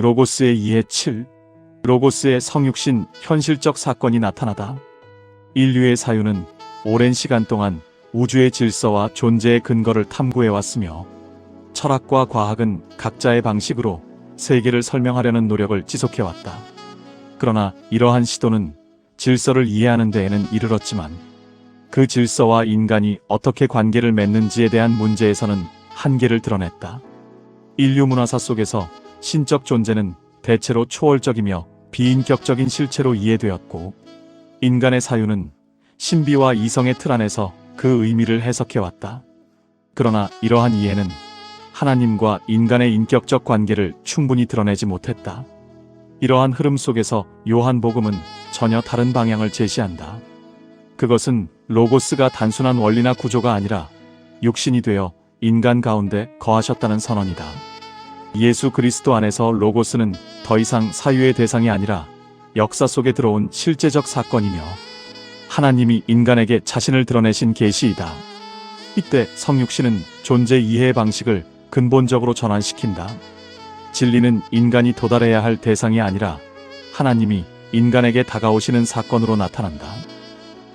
로고스의 이해 7. 로고스의 성육신 현실적 사건이 나타나다. 인류의 사유는 오랜 시간 동안 우주의 질서와 존재의 근거를 탐구해왔으며 철학과 과학은 각자의 방식으로 세계를 설명하려는 노력을 지속해왔다. 그러나 이러한 시도는 질서를 이해하는 데에는 이르렀지만 그 질서와 인간이 어떻게 관계를 맺는지에 대한 문제에서는 한계를 드러냈다. 인류 문화사 속에서 신적 존재는 대체로 초월적이며 비인격적인 실체로 이해되었고 인간의 사유는 신비와 이성의 틀 안에서 그 의미를 해석해왔다. 그러나 이러한 이해는 하나님과 인간의 인격적 관계를 충분히 드러내지 못했다. 이러한 흐름 속에서 요한복음은 전혀 다른 방향을 제시한다. 그것은 로고스가 단순한 원리나 구조가 아니라 육신이 되어 인간 가운데 거하셨다는 선언이다. 예수 그리스도 안에서 로고스는 더 이상 사유의 대상이 아니라 역사 속에 들어온 실제적 사건이며 하나님이 인간에게 자신을 드러내신 계시이다. 이때 성육신은 존재 이해의 방식을 근본적으로 전환시킨다. 진리는 인간이 도달해야 할 대상이 아니라 하나님이 인간에게 다가오시는 사건으로 나타난다.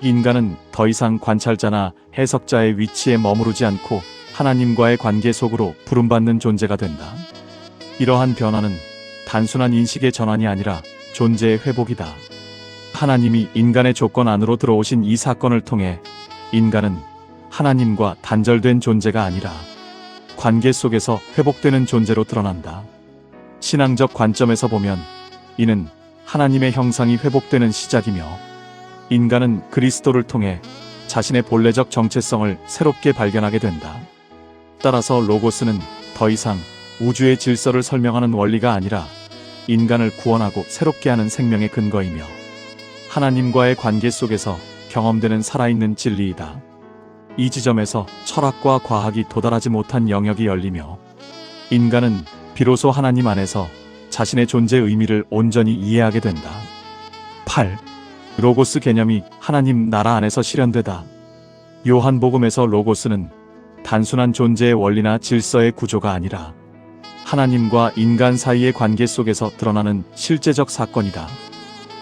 인간은 더 이상 관찰자나 해석자의 위치에 머무르지 않고 하나님과의 관계 속으로 부름받는 존재가 된다. 이러한 변화는 단순한 인식의 전환이 아니라 존재의 회복이다. 하나님이 인간의 조건 안으로 들어오신 이 사건을 통해 인간은 하나님과 단절된 존재가 아니라 관계 속에서 회복되는 존재로 드러난다. 신앙적 관점에서 보면 이는 하나님의 형상이 회복되는 시작이며 인간은 그리스도를 통해 자신의 본래적 정체성을 새롭게 발견하게 된다. 따라서 로고스는 더 이상 우주의 질서를 설명하는 원리가 아니라 인간을 구원하고 새롭게 하는 생명의 근거이며 하나님과의 관계 속에서 경험되는 살아있는 진리이다. 이 지점에서 철학과 과학이 도달하지 못한 영역이 열리며 인간은 비로소 하나님 안에서 자신의 존재의 의미를 온전히 이해하게 된다. 8. 로고스 개념이 하나님 나라 안에서 실현되다. 요한복음에서 로고스는 단순한 존재의 원리나 질서의 구조가 아니라 하나님과 인간 사이의 관계 속에서 드러나는 실제적 사건이다.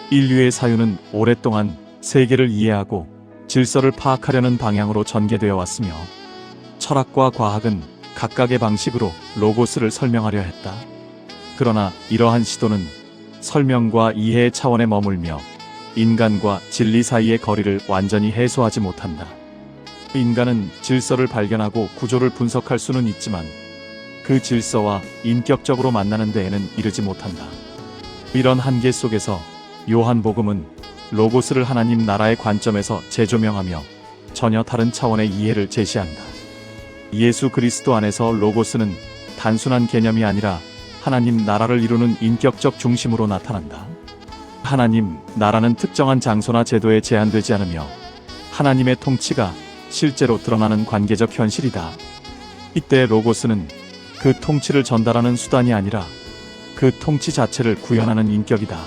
인류의 사유는 오랫동안 세계를 이해하고 질서를 파악하려는 방향으로 전개되어 왔으며 철학과 과학은 각각의 방식으로 로고스를 설명하려 했다. 그러나 이러한 시도는 설명과 이해의 차원에 머물며 인간과 진리 사이의 거리를 완전히 해소하지 못한다. 인간은 질서를 발견하고 구조를 분석할 수는 있지만 그 질서와 인격적으로 만나는 데에는 이르지 못한다. 이런 한계 속에서 요한복음은 로고스를 하나님 나라의 관점에서 재조명하며 전혀 다른 차원의 이해를 제시한다. 예수 그리스도 안에서 로고스는 단순한 개념이 아니라 하나님 나라를 이루는 인격적 중심으로 나타난다. 하나님 나라는 특정한 장소나 제도에 제한되지 않으며 하나님의 통치가 실제로 드러나는 관계적 현실이다. 이때 로고스는 그 통치를 전달하는 수단이 아니라 그 통치 자체를 구현하는 인격이다.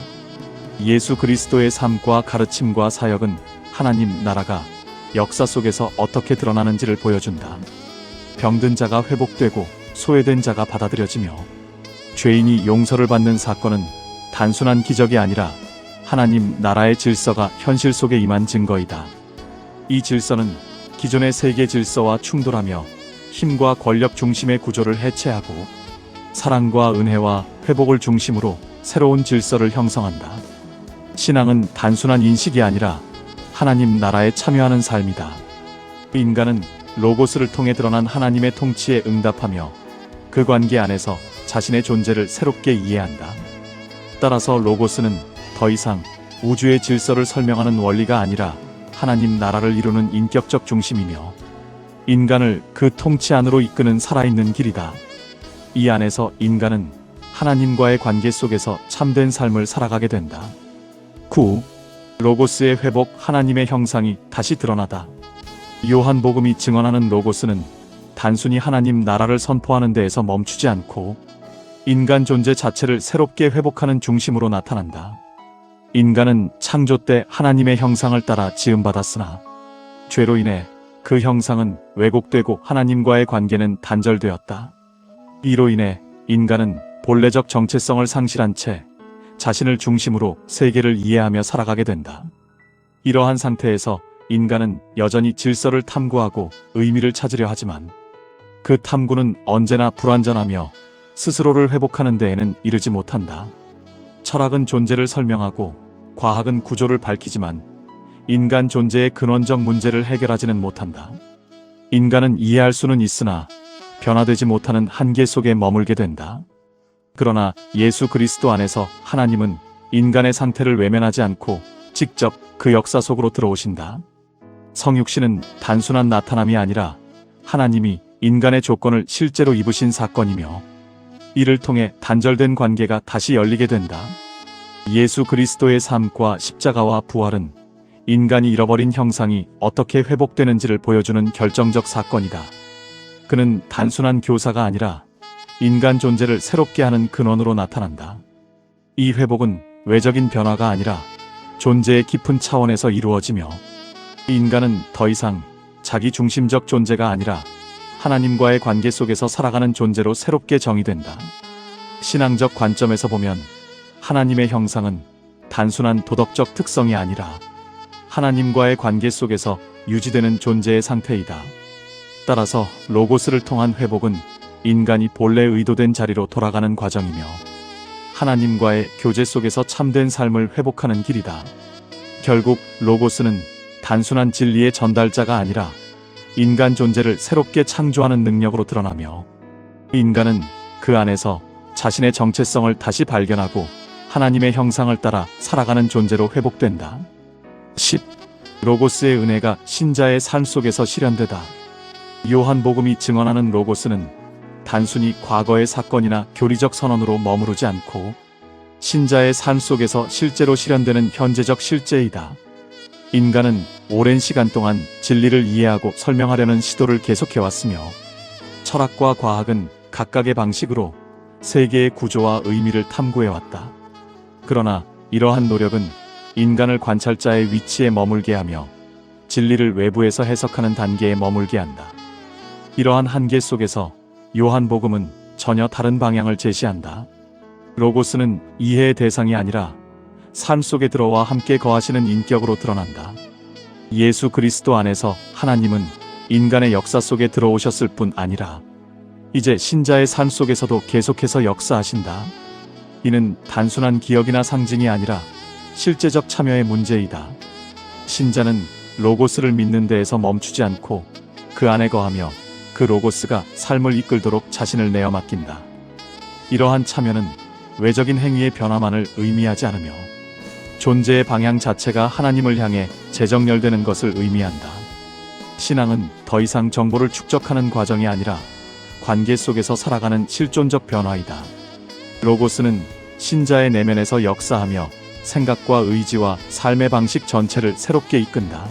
예수 그리스도의 삶과 가르침과 사역은 하나님 나라가 역사 속에서 어떻게 드러나는지를 보여준다. 병든 자가 회복되고 소외된 자가 받아들여지며 죄인이 용서를 받는 사건은 단순한 기적이 아니라 하나님 나라의 질서가 현실 속에 임한 증거이다. 이 질서는 기존의 세계 질서와 충돌하며 힘과 권력 중심의 구조를 해체하고 사랑과 은혜와 회복을 중심으로 새로운 질서를 형성한다. 신앙은 단순한 인식이 아니라 하나님 나라에 참여하는 삶이다. 인간은 로고스를 통해 드러난 하나님의 통치에 응답하며 그 관계 안에서 자신의 존재를 새롭게 이해한다. 따라서 로고스는 더 이상 우주의 질서를 설명하는 원리가 아니라 하나님 나라를 이루는 인격적 중심이며 인간을 그 통치 안으로 이끄는 살아있는 길이다. 이 안에서 인간은 하나님과의 관계 속에서 참된 삶을 살아가게 된다. 9. 로고스의 회복, 하나님의 형상이 다시 드러나다. 요한복음이 증언하는 로고스는 단순히 하나님 나라를 선포하는 데에서 멈추지 않고 인간 존재 자체를 새롭게 회복하는 중심으로 나타난다. 인간은 창조 때 하나님의 형상을 따라 지음받았으나 죄로 인해 그 형상은 왜곡되고 하나님과의 관계는 단절되었다. 이로 인해 인간은 본래적 정체성을 상실한 채 자신을 중심으로 세계를 이해하며 살아가게 된다. 이러한 상태에서 인간은 여전히 질서를 탐구하고 의미를 찾으려 하지만 그 탐구는 언제나 불완전하며 스스로를 회복하는 데에는 이르지 못한다. 철학은 존재를 설명하고 과학은 구조를 밝히지만 인간 존재의 근원적 문제를 해결하지는 못한다. 인간은 이해할 수는 있으나 변화되지 못하는 한계 속에 머물게 된다. 그러나 예수 그리스도 안에서 하나님은 인간의 상태를 외면하지 않고 직접 그 역사 속으로 들어오신다. 성육신은 단순한 나타남이 아니라 하나님이 인간의 조건을 실제로 입으신 사건이며 이를 통해 단절된 관계가 다시 열리게 된다. 예수 그리스도의 삶과 십자가와 부활은 인간이 잃어버린 형상이 어떻게 회복되는지를 보여주는 결정적 사건이다. 그는 단순한 교사가 아니라 인간 존재를 새롭게 하는 근원으로 나타난다. 이 회복은 외적인 변화가 아니라 존재의 깊은 차원에서 이루어지며 인간은 더 이상 자기 중심적 존재가 아니라 하나님과의 관계 속에서 살아가는 존재로 새롭게 정의된다. 신앙적 관점에서 보면 하나님의 형상은 단순한 도덕적 특성이 아니라 하나님과의 관계 속에서 유지되는 존재의 상태이다. 따라서 로고스를 통한 회복은 인간이 본래 의도된 자리로 돌아가는 과정이며 하나님과의 교제 속에서 참된 삶을 회복하는 길이다. 결국 로고스는 단순한 진리의 전달자가 아니라 인간 존재를 새롭게 창조하는 능력으로 드러나며 인간은 그 안에서 자신의 정체성을 다시 발견하고 하나님의 형상을 따라 살아가는 존재로 회복된다. 10. 로고스의 은혜가 신자의 삶 속에서 실현되다. 요한복음이 증언하는 로고스는 단순히 과거의 사건이나 교리적 선언으로 머무르지 않고 신자의 삶 속에서 실제로 실현되는 현재적 실제이다. 인간은 오랜 시간 동안 진리를 이해하고 설명하려는 시도를 계속해왔으며 철학과 과학은 각각의 방식으로 세계의 구조와 의미를 탐구해왔다. 그러나 이러한 노력은 인간을 관찰자의 위치에 머물게 하며 진리를 외부에서 해석하는 단계에 머물게 한다. 이러한 한계 속에서 요한복음은 전혀 다른 방향을 제시한다. 로고스는 이해의 대상이 아니라 삶 속에 들어와 함께 거하시는 인격으로 드러난다. 예수 그리스도 안에서 하나님은 인간의 역사 속에 들어오셨을 뿐 아니라 이제 신자의 삶 속에서도 계속해서 역사하신다. 이는 단순한 기억이나 상징이 아니라 실제적 참여의 문제이다. 신자는 로고스를 믿는 데에서 멈추지 않고 그 안에 거하며 그 로고스가 삶을 이끌도록 자신을 내어 맡긴다. 이러한 참여는 외적인 행위의 변화만을 의미하지 않으며 존재의 방향 자체가 하나님을 향해 재정렬되는 것을 의미한다. 신앙은 더 이상 정보를 축적하는 과정이 아니라 관계 속에서 살아가는 실존적 변화이다. 로고스는 신자의 내면에서 역사하며 생각과 의지와 삶의 방식 전체를 새롭게 이끈다.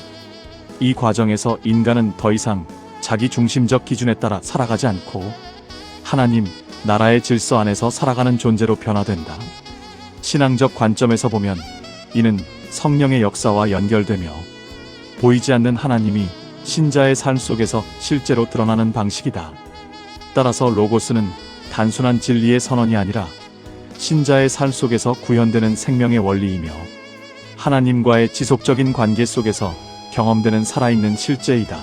이 과정에서 인간은 더 이상 자기 중심적 기준에 따라 살아가지 않고 하나님, 나라의 질서 안에서 살아가는 존재로 변화된다. 신앙적 관점에서 보면 이는 성령의 역사와 연결되며 보이지 않는 하나님이 신자의 삶 속에서 실제로 드러나는 방식이다. 따라서 로고스는 단순한 진리의 선언이 아니라 신자의 삶 속에서 구현되는 생명의 원리이며 하나님과의 지속적인 관계 속에서 경험되는 살아있는 실제이다.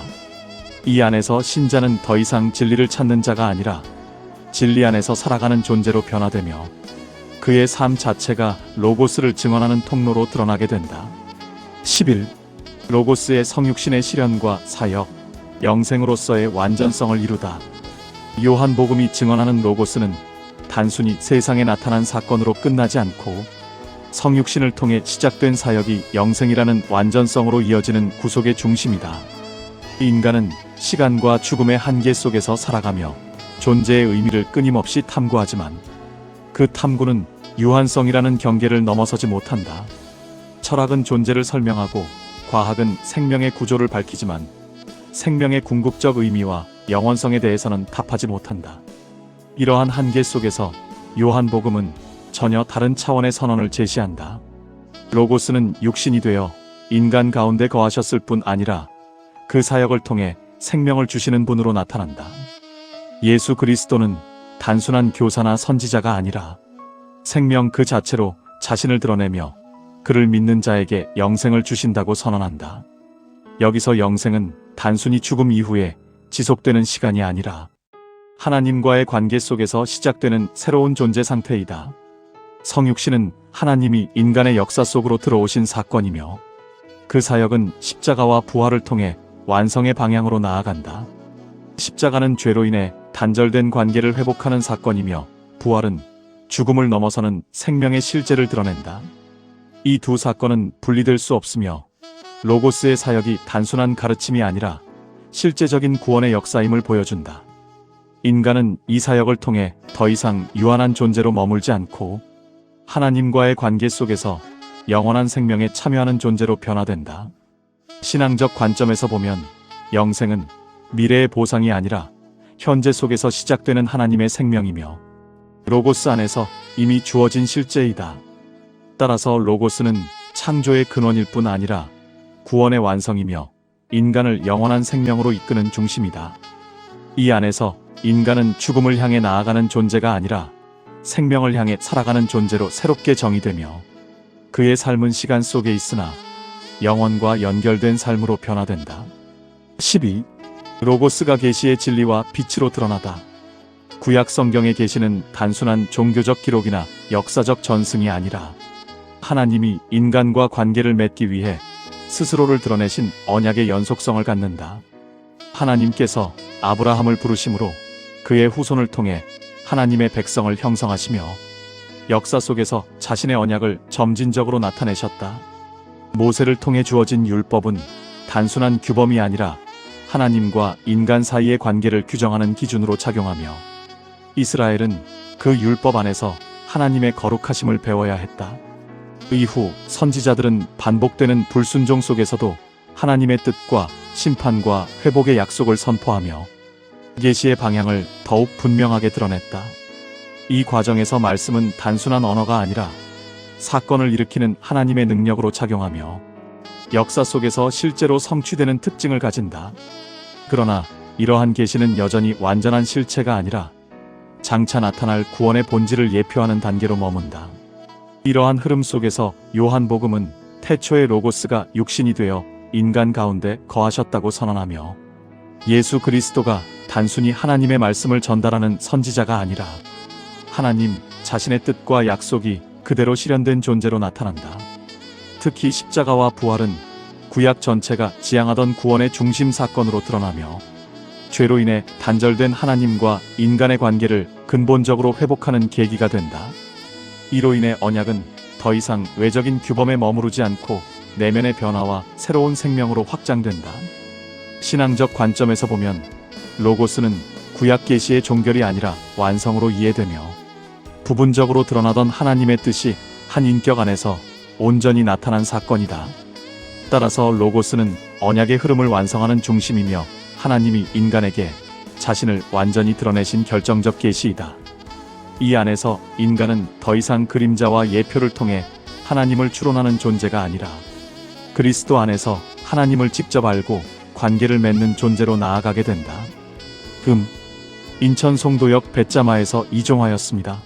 이 안에서 신자는 더 이상 진리를 찾는 자가 아니라 진리 안에서 살아가는 존재로 변화되며 그의 삶 자체가 로고스를 증언하는 통로로 드러나게 된다. 11. 로고스의 성육신의 실현과 사역, 영생으로서의 완전성을 이루다. 요한복음이 증언하는 로고스는 단순히 세상에 나타난 사건으로 끝나지 않고 성육신을 통해 시작된 사역이 영생이라는 완전성으로 이어지는 구속의 중심이다. 인간은 시간과 죽음의 한계 속에서 살아가며 존재의 의미를 끊임없이 탐구하지만 그 탐구는 유한성이라는 경계를 넘어서지 못한다. 철학은 존재를 설명하고 과학은 생명의 구조를 밝히지만 생명의 궁극적 의미와 영원성에 대해서는 답하지 못한다. 이러한 한계 속에서 요한복음은 전혀 다른 차원의 선언을 제시한다. 로고스는 육신이 되어 인간 가운데 거하셨을 뿐 아니라 그 사역을 통해 생명을 주시는 분으로 나타난다. 예수 그리스도는 단순한 교사나 선지자가 아니라 생명 그 자체로 자신을 드러내며 그를 믿는 자에게 영생을 주신다고 선언한다. 여기서 영생은 단순히 죽음 이후에 지속되는 시간이 아니라 하나님과의 관계 속에서 시작되는 새로운 존재 상태이다. 성육신은 하나님이 인간의 역사 속으로 들어오신 사건이며 그 사역은 십자가와 부활을 통해 완성의 방향으로 나아간다. 십자가는 죄로 인해 단절된 관계를 회복하는 사건이며 부활은 죽음을 넘어서는 생명의 실제를 드러낸다. 이 두 사건은 분리될 수 없으며 로고스의 사역이 단순한 가르침이 아니라 실제적인 구원의 역사임을 보여준다. 인간은 이 사역을 통해 더 이상 유한한 존재로 머물지 않고 하나님과의 관계 속에서 영원한 생명에 참여하는 존재로 변화된다. 신앙적 관점에서 보면 영생은 미래의 보상이 아니라 현재 속에서 시작되는 하나님의 생명이며 로고스 안에서 이미 주어진 실제이다. 따라서 로고스는 창조의 근원일 뿐 아니라 구원의 완성이며 인간을 영원한 생명으로 이끄는 중심이다. 이 안에서 인간은 죽음을 향해 나아가는 존재가 아니라 생명을 향해 살아가는 존재로 새롭게 정의되며 그의 삶은 시간 속에 있으나 영원과 연결된 삶으로 변화된다. 12. 로고스가 계시의 진리와 빛으로 드러나다. 구약 성경의 계시는 단순한 종교적 기록이나 역사적 전승이 아니라 하나님이 인간과 관계를 맺기 위해 스스로를 드러내신 언약의 연속성을 갖는다. 하나님께서 아브라함을 부르심으로 그의 후손을 통해 하나님의 백성을 형성하시며 역사 속에서 자신의 언약을 점진적으로 나타내셨다. 모세를 통해 주어진 율법은 단순한 규범이 아니라 하나님과 인간 사이의 관계를 규정하는 기준으로 작용하며 이스라엘은 그 율법 안에서 하나님의 거룩하심을 배워야 했다. 이후 선지자들은 반복되는 불순종 속에서도 하나님의 뜻과 심판과 회복의 약속을 선포하며 계시의 방향을 더욱 분명하게 드러냈다. 이 과정에서 말씀은 단순한 언어가 아니라 사건을 일으키는 하나님의 능력으로 작용하며 역사 속에서 실제로 성취되는 특징을 가진다. 그러나 이러한 계시는 여전히 완전한 실체가 아니라 장차 나타날 구원의 본질을 예표하는 단계로 머문다. 이러한 흐름 속에서 요한복음은 태초의 로고스가 육신이 되어 인간 가운데 거하셨다고 선언하며 예수 그리스도가 단순히 하나님의 말씀을 전달하는 선지자가 아니라 하나님 자신의 뜻과 약속이 그대로 실현된 존재로 나타난다. 특히 십자가와 부활은 구약 전체가 지향하던 구원의 중심 사건으로 드러나며 죄로 인해 단절된 하나님과 인간의 관계를 근본적으로 회복하는 계기가 된다. 이로 인해 언약은 더 이상 외적인 규범에 머무르지 않고 내면의 변화와 새로운 생명으로 확장된다. 신앙적 관점에서 보면 로고스는 구약 계시의 종결이 아니라 완성으로 이해되며 부분적으로 드러나던 하나님의 뜻이 한 인격 안에서 온전히 나타난 사건이다. 따라서 로고스는 언약의 흐름을 완성하는 중심이며 하나님이 인간에게 자신을 완전히 드러내신 결정적 계시이다. 이 안에서 인간은 더 이상 그림자와 예표를 통해 하나님을 추론하는 존재가 아니라 그리스도 안에서 하나님을 직접 알고 관계를 맺는 존재로 나아가게 된다. 인천 송도역 뱃자마에서 이종하였습니다.